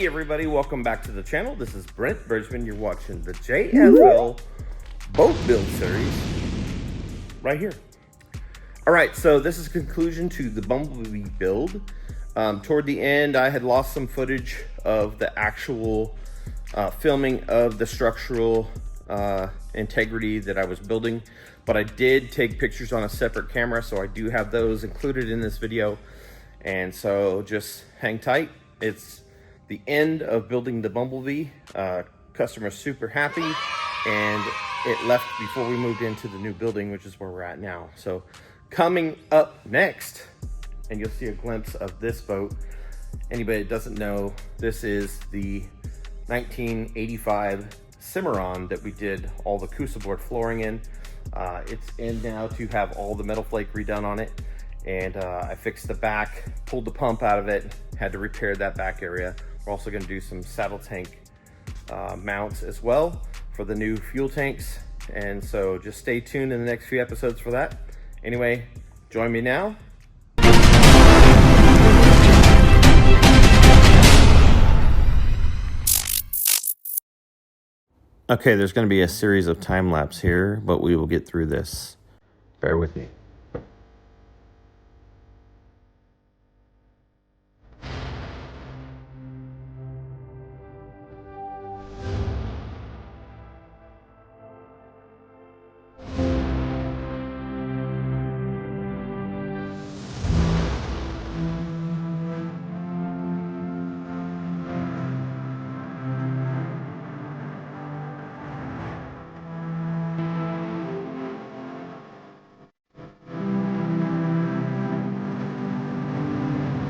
Hey everybody, welcome back to the channel. This is Brent Bridgman. You're watching the JFL boat build series right here. All right, so this is conclusion to the Bumblebee build. Toward the end, I had lost some footage of the actual filming of the structural integrity that I was building, but I did take pictures on a separate camera, so I do have those included in this video. And so just hang tight. It's the end of building the Bumblebee. Customer's super happy, and it left before we moved into the new building, which is where we're at now. So coming up next, and you'll see a glimpse of this boat. Anybody that doesn't know, this is the 1985 Cimarron that we did all the Coosa board flooring in. It's in now to have all the metal flake redone on it. And I fixed the back, pulled the pump out of it, had to repair that back area. We're also gonna do some saddle tank mounts as well for the new fuel tanks. And so just stay tuned in the next few episodes for that. Anyway, join me now. Okay, there's gonna be a series of time lapse here, but we will get through this. Bear with me.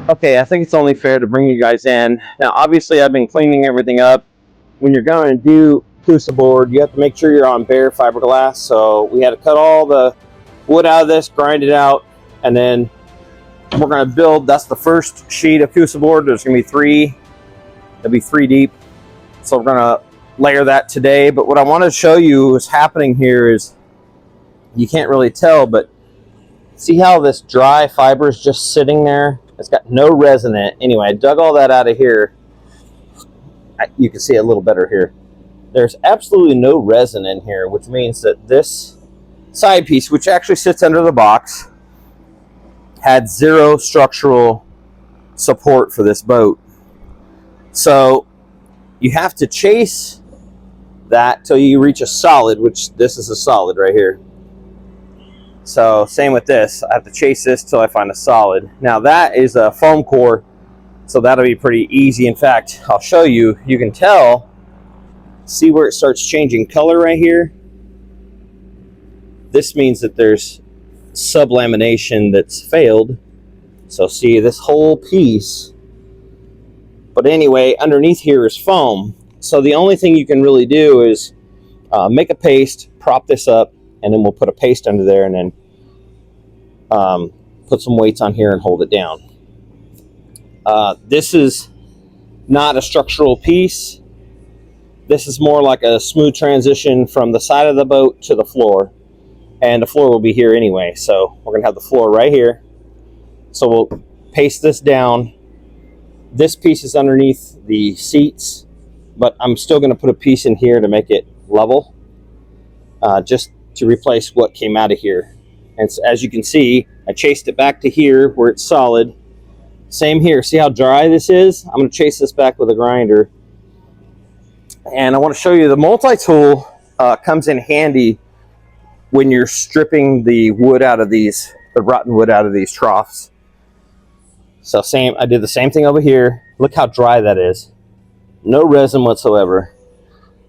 Okay, I think it's only fair to bring you guys in. Now, obviously, I've been cleaning everything up. When you're going to do Cusa board, you have to make sure you're on bare fiberglass. So we had to cut all the wood out of this, grind it out, and then we're going to build. That's the first sheet of Cusa board. There's going to be three. There'll be 3 deep. So we're going to layer that today. But what I want to show you is happening here is, you can't really tell, but see how this dry fiber is just sitting there? It's got no resin in it. Anyway, I dug all that out of here. You can see it a little better here. There's absolutely no resin in here, which means that this side piece, which actually sits under the box, had 0 structural support for this boat. So you have to chase that till you reach a solid, which this is a solid right here. So same with this, I have to chase this till I find a solid. Now that is a foam core, so that'll be pretty easy. In fact, I'll show you, you can tell, see where it starts changing color right here? This means that there's sub-lamination that's failed. So see this whole piece. But anyway, underneath here is foam. So the only thing you can really do is make a paste, prop this up, and then we'll put a paste under there, and then put some weights on here and hold it down. This is not a structural piece. This is more like a smooth transition from the side of the boat to the floor. And the floor will be here anyway. So we're gonna have the floor right here. So we'll paste this down. This piece is underneath the seats, but I'm still gonna put a piece in here to make it level. Just to replace what came out of here. And so, as you can see, I chased it back to here where it's solid. Same here. See how dry this is? I'm going to chase this back with a grinder. And I want to show you the multi-tool comes in handy when you're stripping the wood out of these, the rotten wood out of these troughs. So I did the same thing over here. Look how dry that is. No resin whatsoever.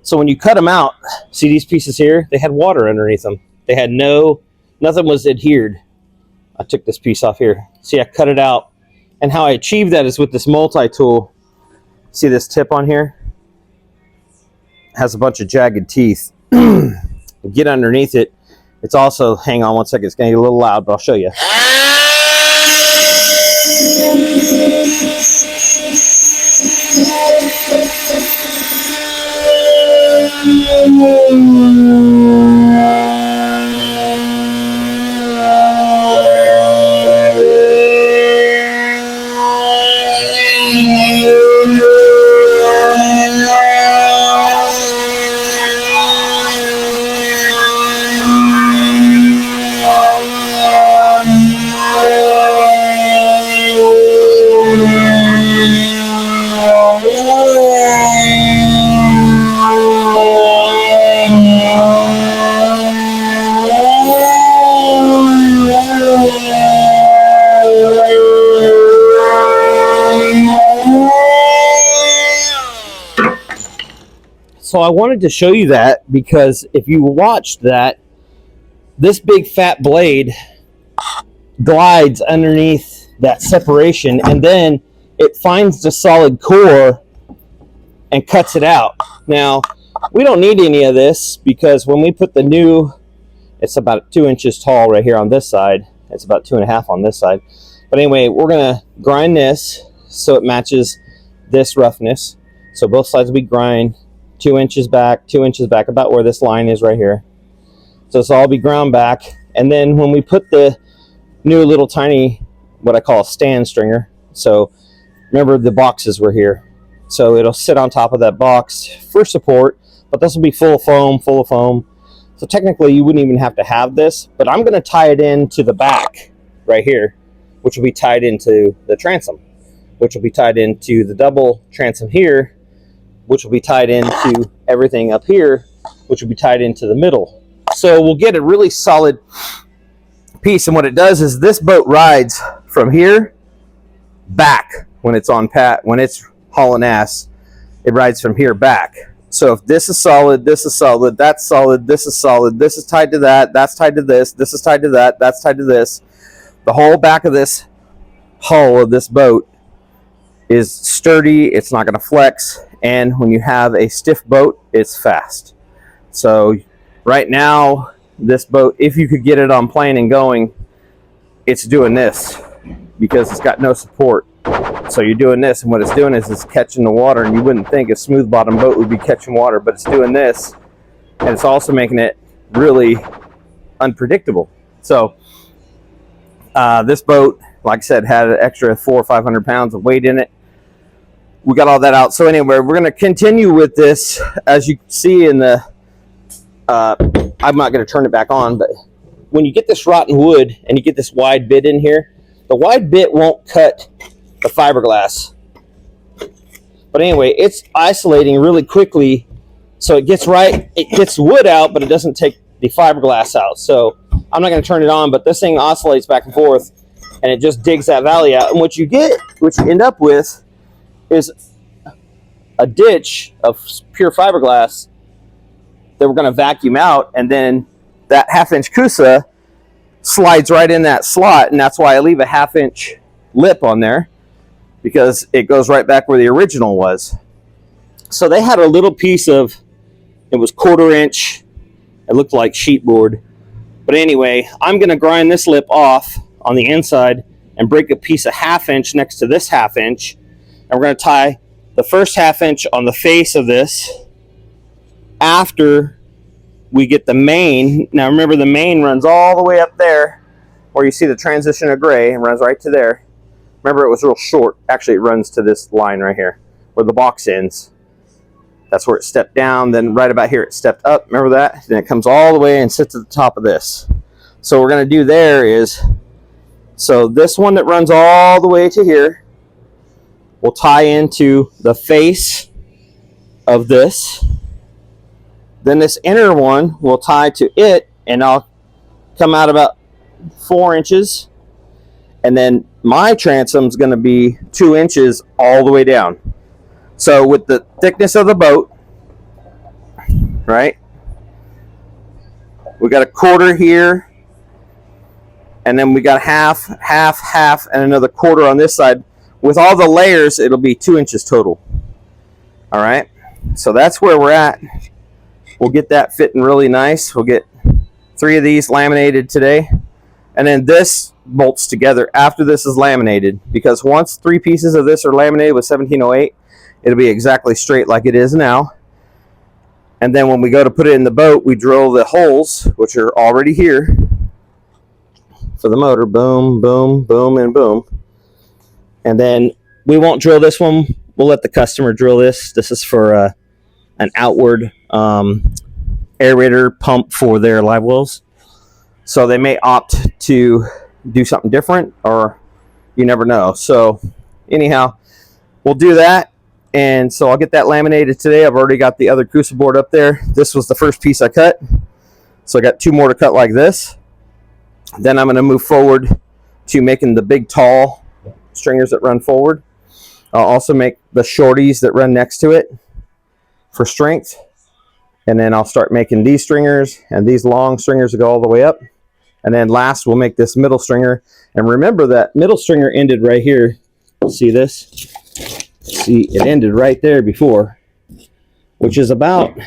So when you cut them out, see these pieces here? They had water underneath them. They had nothing was adhered. I took this piece off here. See, I cut it out. And how I achieved that is with this multi-tool. See this tip on here? It has a bunch of jagged teeth. Get underneath it. It's also, hang on one second, it's gonna get a little loud, but I'll show you. So I wanted to show you that because if you watched that, this big fat blade glides underneath that separation, and then it finds the solid core and cuts it out. Now, we don't need any of this because when we put the new, it's about 2 inches tall right here on this side. It's about 2.5 on this side. But anyway, we're gonna grind this so it matches this roughness. So both sides will be grind 2 inches back, 2 inches back, about where this line is right here. So this will all be ground back. And then when we put the new little tiny, what I call a stand stringer. So remember the boxes were here. So it'll sit on top of that box for support, but this will be full of foam, full of foam. So technically you wouldn't even have to have this, but I'm gonna tie it into the back right here, which will be tied into the transom, which will be tied into the double transom here, which will be tied into everything up here, which will be tied into the middle. So we'll get a really solid piece. And what it does is this boat rides from here back when it's on when it's hauling ass, it rides from here back. So if this is solid, this is solid, that's solid, this is solid, this is tied to that, that's tied to this is tied to that, that's tied to this. The whole back of this hull of this boat is sturdy, it's not going to flex, and when you have a stiff boat, it's fast. So right now, this boat, if you could get it on plane and going, it's doing this because it's got no support. So you're doing this, and what it's doing is it's catching the water, and you wouldn't think a smooth bottom boat would be catching water, but it's doing this, and it's also making it really unpredictable. So this boat, like I said, had an extra 400 or 500 pounds of weight in it. We got all that out. So anyway, we're going to continue with this. As you can see in the, I'm not going to turn it back on, but when you get this rotten wood and you get this wide bit in here, the wide bit won't cut the fiberglass. But anyway, it's isolating really quickly, so it gets wood out, but it doesn't take the fiberglass out. So I'm not going to turn it on, but this thing oscillates back and forth, and it just digs that valley out. And what you end up with is a ditch of pure fiberglass that we're going to vacuum out, and then that 1/2-inch Cusa slides right in that slot, and that's why I leave a 1/2-inch lip on there, because it goes right back where the original was. So they had a little piece of, it was 1/4 inch, it looked like sheet board. But anyway, I'm going to grind this lip off on the inside and break a piece of 1/2 inch next to this 1/2 inch. And we're going to tie the first 1/2 inch on the face of this after we get the main. Now remember, the main runs all the way up there where you see the transition of gray, and runs right to there. Remember, it was real short. Actually, it runs to this line right here where the box ends. That's where it stepped down. Then right about here, it stepped up. Remember that? Then it comes all the way and sits at the top of this. So what we're going to do there is, so this one that runs all the way to here will tie into the face of this. Then this inner one will tie to it, and I'll come out about 4 inches. And then my transom's going to be 2 inches all the way down. So with the thickness of the boat, right, we got a 1/4 here, and then we got half, and another 1/4 on this side. With all the layers, it'll be 2 inches total. All right, so that's where we're at. We'll get that fitting really nice. We'll get 3 of these laminated today, and then this bolts together after this is laminated, because once 3 pieces of this are laminated with 1708, it'll be exactly straight like it is now. And then when we go to put it in the boat, we drill the holes, which are already here for the motor. Boom, boom, boom, and boom. And then we won't drill this one. We'll let the customer drill this. This is for an outward aerator pump for their live wells. So they may opt to do something different, or you never know. So anyhow, we'll do that. And so I'll get that laminated today. I've already got the other Coosa board up there. This was the first piece I cut. So I got 2 more to cut like this. Then I'm going to move forward to making the big tall stringers that run forward. I'll also make the shorties that run next to it for strength. And then I'll start making these stringers and these long stringers to go all the way up. And then last we'll make this middle stringer. And remember that middle stringer ended right here. See this? See, it ended right there before, which is about,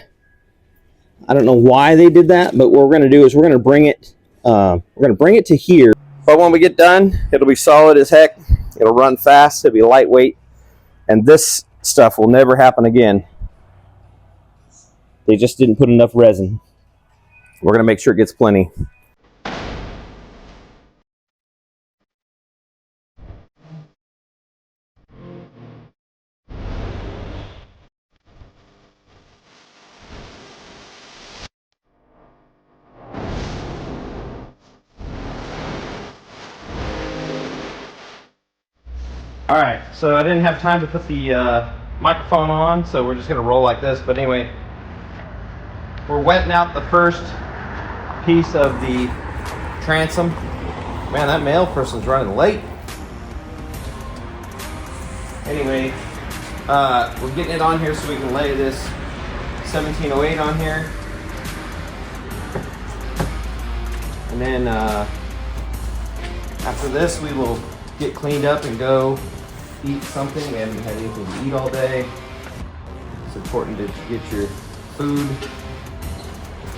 I don't know why they did that, but what we're going to do is we're going to bring it to here. But when we get done, it'll be solid as heck. It'll run fast. It'll be lightweight. And this stuff will never happen again. They just didn't put enough resin. We're going to make sure it gets plenty. All right, so I didn't have time to put the microphone on, so we're just going to roll like this. But anyway, we're wetting out the first piece of the transom. Man, that mail person's running late. Anyway, we're getting it on here so we can lay this 1708 on here. And then after this, we will get cleaned up and go eat something. We haven't had anything to eat all day. It's important to get your food.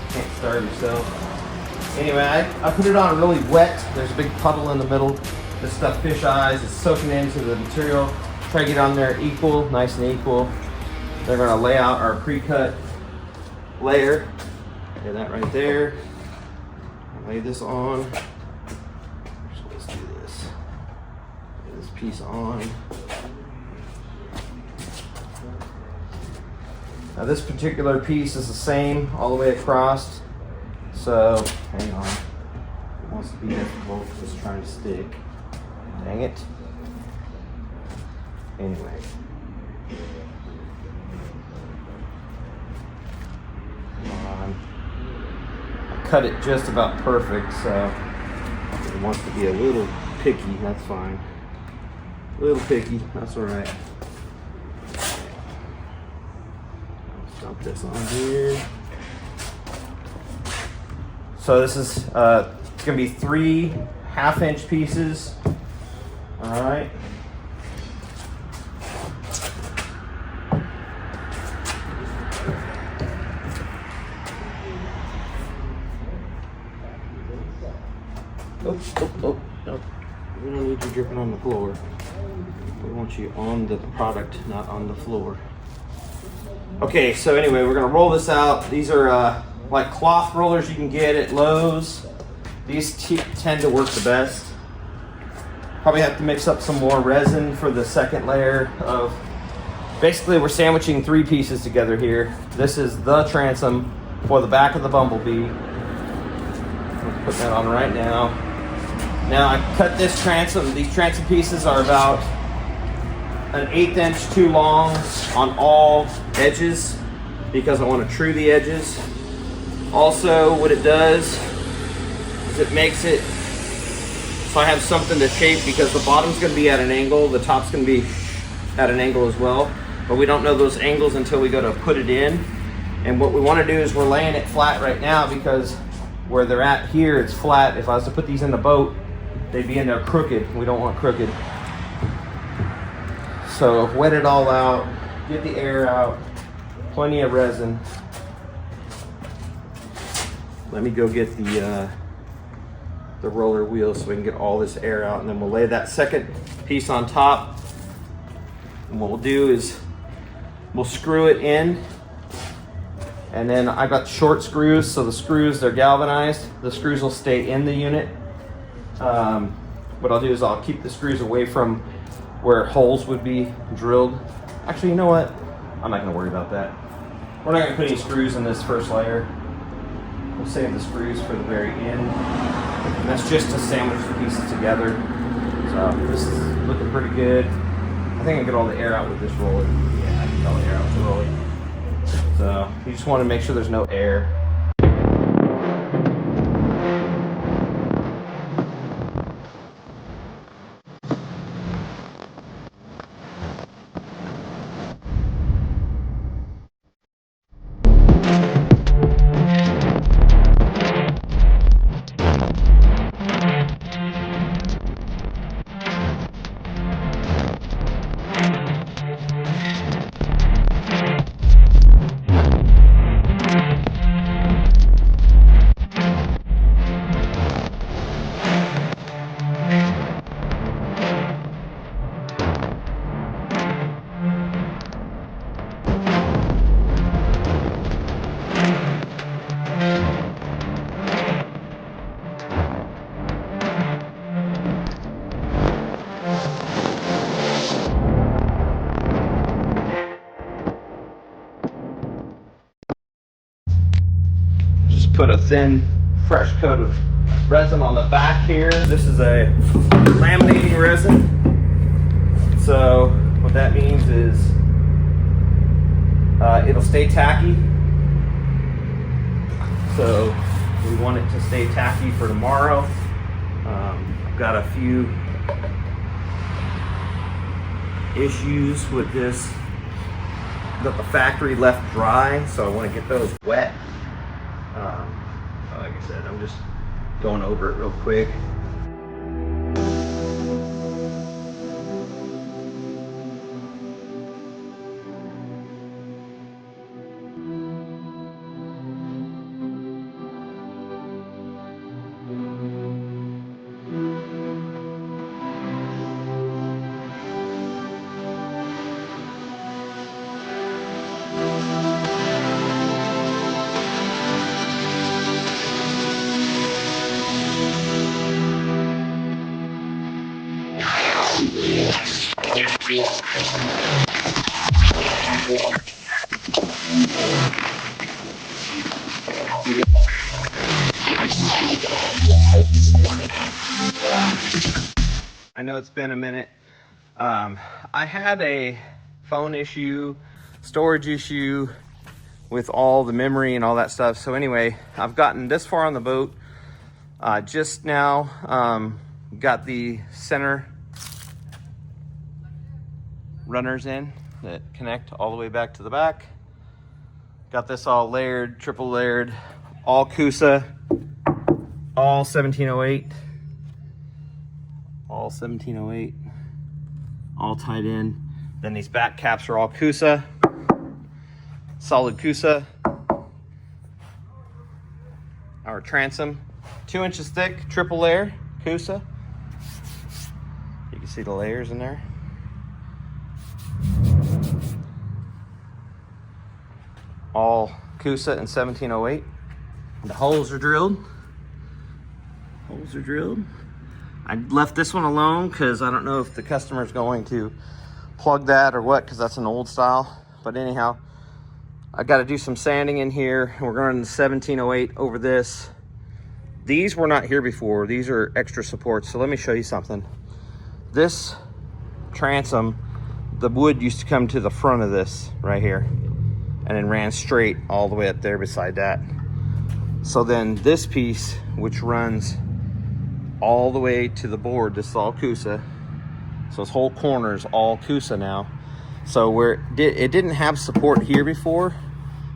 Can't starve yourself. Anyway, I put it on really wet. There's a big puddle in the middle. This stuff fish eyes. It's soaking into the material. Try to get on there equal, nice and equal. They're going to lay out our pre-cut layer. Get that right there. Lay this on. So let's do this. Lay this piece on. Now this particular piece is the same all the way across. So hang on. It wants to be difficult because it's trying to stick. Dang it. Anyway. Come on. I cut it just about perfect, so if it wants to be a little picky, that's fine. A little picky, that's alright. Dump this on here. So this is it's gonna be 3 half-inch pieces. Alright. Oh, no. We don't need you dripping on the floor. We want you on the product, not on the floor. Okay, so anyway, we're gonna roll this out. These are like cloth rollers you can get at Lowe's. These tend to work the best. Probably have to mix up some more resin for the second layer of, basically we're sandwiching 3 pieces together here. This is the transom for the back of the Bumblebee. I'll put that on right now. Now I cut this transom. These transom pieces are about an 1/8 inch too long on all edges because I want to true the edges. Also, what it does is it makes it so I have something to shape, because the bottom's going to be at an angle, the top's going to be at an angle as well, but we don't know those angles until we go to put it in. And what we want to do is we're laying it flat right now because where they're at here, it's flat. If I was to put these in the boat, they'd be in there crooked. We don't want crooked. So wet it all out, get the air out, plenty of resin. Let me go get the roller wheel so we can get all this air out, and then we'll lay that second piece on top. And what we'll do is we'll screw it in. And then I've got short screws, so the screws, they're galvanized. The screws will stay in the unit. What I'll do is I'll keep the screws away from where holes would be drilled. Actually, you know what? I'm not gonna worry about that. We're not gonna put any screws in this first layer. We'll save the screws for the very end. And that's just to sandwich the pieces together. So this is looking pretty good. I think I get all the air out with this roller. Yeah, I can get all the air out with the roller. So you just want to make sure there's no air. put a thin, fresh coat of resin on the back here. This is a laminating resin. So what that means is it'll stay tacky. So we want it to stay tacky for tomorrow. I've got a few issues with this that the factory left dry, so I want to get those wet. Like I said, I'm just going over it real quick. I know it's been a minute. I had a phone issue, storage issue with all the memory and all that stuff. So anyway, I've gotten this far on the boat. Just now got the center runners in that connect all the way back to the back. Got this all layered, triple layered, all Cusa, all 1708. All 1708, all tied in. Then these back caps are all Cusa, solid Cusa. Our transom, 2 inches thick, triple layer Cusa. You can see the layers in there. All Cusa in 1708. The holes are drilled. Holes are drilled. I left this one alone because I don't know if the customer is going to plug that or what, because that's an old style. But anyhow, I got to do some sanding in here. We're going to 1708 over this. These were not here before. These are extra supports. So let me show you something. This transom, the wood used to come to the front of this right here and then ran straight all the way up there beside that. So then this piece, which runs all the way to the board, this is all Cusa. So this whole corner is all Cusa now. So where it didn't have support here before,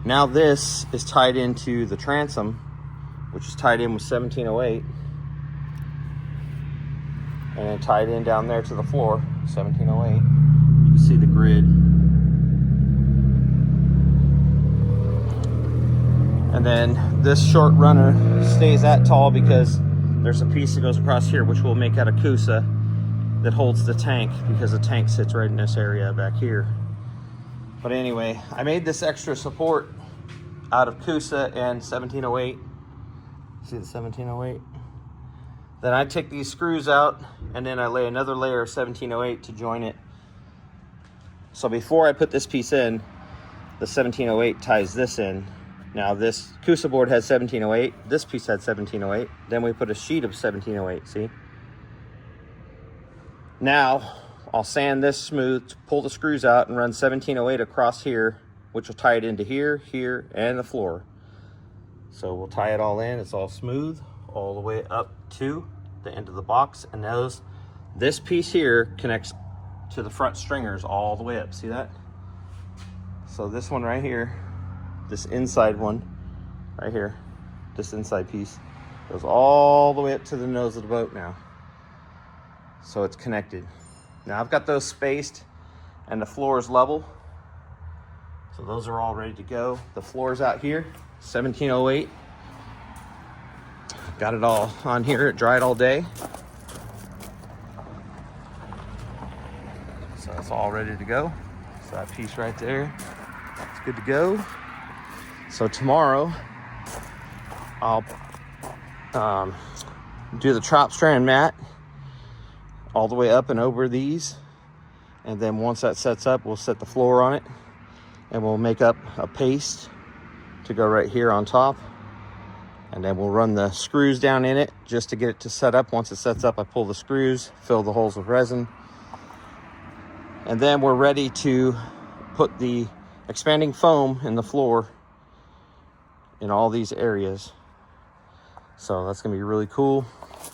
now this is tied into the transom, which is tied in with 1708, and then tied in down there to the floor, 1708. You can see the grid. And then this short runner stays that tall because there's a piece that goes across here, which we'll make out of Cusa, that holds the tank, because the tank sits right in this area back here. But anyway, I made this extra support out of Cusa and 1708. See the 1708? Then I take these screws out and then I lay another layer of 1708 to join it. So before I put this piece in, the 1708 ties this in. Now this Cusa board has 1708, this piece had 1708, then we put a sheet of 1708, see? Now, I'll sand this smooth, pull the screws out and run 1708 across here, which will tie it into here, here, and the floor. So we'll tie it all in, it's all smooth, all the way up to the end of the box, and this piece here connects to the front stringers all the way up, see that? So this one right here, this inside one right here, this inside piece goes all the way up to the nose of the boat now. So it's connected. Now I've got those spaced and the floor is level. So those are all ready to go. The floor's out here, 1708. Got it all on here, it dried all day. So it's all ready to go. So that piece right there, it's good to go. So tomorrow, I'll do the trop strand mat all the way up and over these. And then once that sets up, we'll set the floor on it. And we'll make up a paste to go right here on top. And then we'll run the screws down in it just to get it to set up. Once it sets up, I pull the screws, fill the holes with resin. And then we're ready to put the expanding foam in the floor in all these areas. So that's gonna be really cool.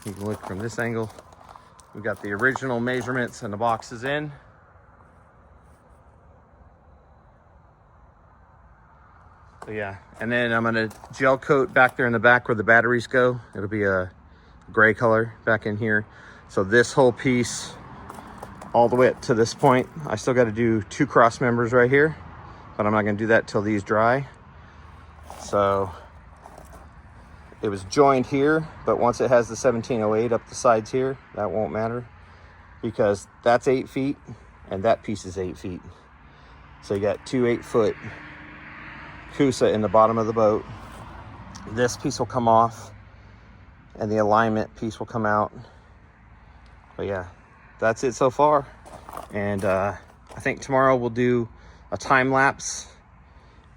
You can look from this angle. We got the original measurements and the boxes in. So yeah, and then I'm gonna gel coat back there in the back where the batteries go. It'll be a gray color back in here. So this whole piece, all the way up to this point, I still gotta do 2 cross members right here, but I'm not gonna do that till these dry. So it was joined here, but once it has the 1708 up the sides here, that won't matter because that's 8 feet and that piece is 8 feet. So you got 2 8-foot Cusa in the bottom of the boat. This piece will come off and the alignment piece will come out. But yeah, that's it so far. And I think tomorrow we'll do a time lapse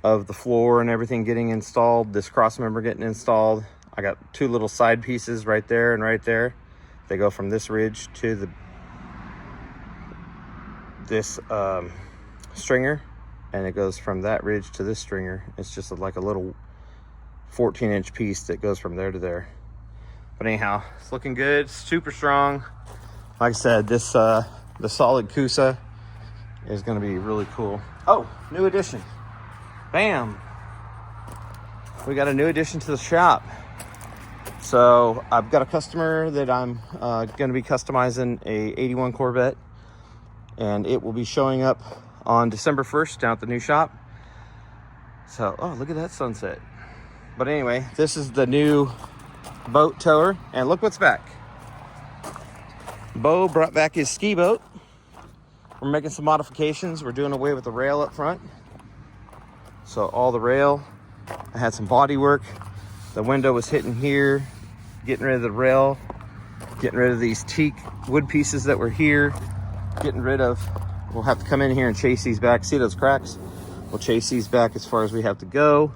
of the floor and everything getting installed, this cross member getting installed. I got 2 little side pieces right there and right there. They go from this ridge to this stringer, and it goes from that ridge to this stringer. It's just like a little 14-inch piece that goes from there to there. But anyhow, it's looking good, super strong. Like I said, this the solid Cusa is gonna be really cool. Oh, new addition. Bam! We got a new addition to the shop. So I've got a customer that I'm gonna be customizing a 81 Corvette, and it will be showing up on December 1st down at the new shop. So, oh, look at that sunset. But anyway, this is the new boat tower, and look what's back. Bo brought back his ski boat. We're making some modifications. We're doing away with the rail up front. So all the rail, I had some body work. The window was hitting here, getting rid of the rail, getting rid of these teak wood pieces that were here, getting rid of, we'll have to come in here and chase these back. See those cracks? We'll chase these back as far as we have to go.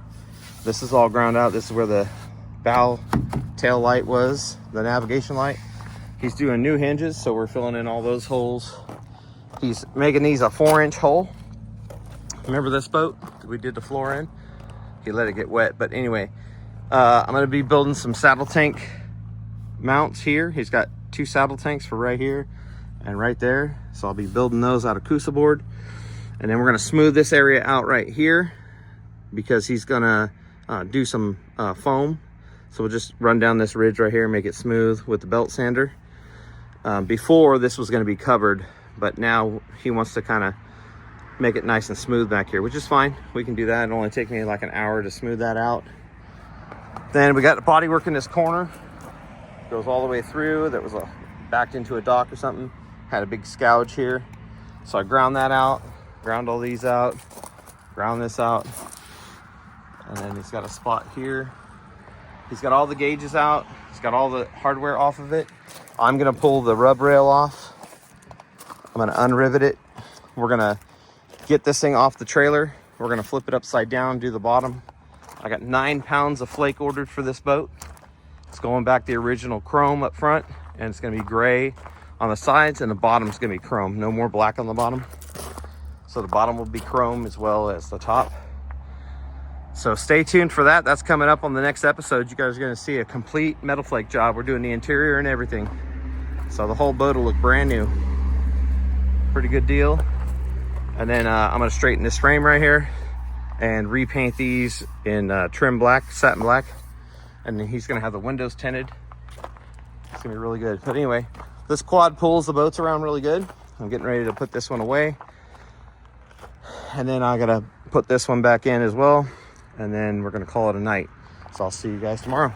This is all ground out. This is where the bow tail light was, the navigation light. He's doing new hinges, so we're filling in all those holes. He's making these a 4-inch hole. Remember this boat that we did the floor in? He let it get wet, but anyway, I'm gonna be building some saddle tank mounts here. He's got 2 saddle tanks for right here and right there. So I'll be building those out of Coosa board. And then we're gonna smooth this area out right here because he's gonna do some foam. So we'll just run down this ridge right here and make it smooth with the belt sander. Before this was gonna be covered, but now he wants to kind of make it nice and smooth back here, which is fine. We can do that. It'll only take me like an hour to smooth that out. Then we got the body work in this corner. Goes all the way through. That was backed into a dock or something. Had a big scouge here. So I ground that out, ground all these out, ground this out. And then he's got a spot here. He's got all the gauges out. He's got all the hardware off of it. I'm gonna pull the rub rail off. I'm gonna unrivet it. We're gonna get this thing off the trailer. We're gonna flip it upside down, do the bottom. I got 9 pounds of flake ordered for this boat. It's going back the original chrome up front, and it's gonna be gray on the sides, and the bottom's gonna be chrome. No more black on the bottom. So the bottom will be chrome as well as the top. So stay tuned for that. That's coming up on the next episode. You guys are gonna see a complete metal flake job. We're doing the interior and everything. So the whole boat will look brand new. Pretty good deal. And then I'm gonna straighten this frame right here and repaint these in trim black, satin black. And then he's gonna have the windows tinted. It's gonna be really good. But anyway, this quad pulls the boats around really good. I'm getting ready to put this one away. And then I gotta put this one back in as well. And then we're gonna call it a night. So I'll see you guys tomorrow.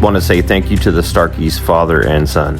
want to say thank you to the Starkeys father and son.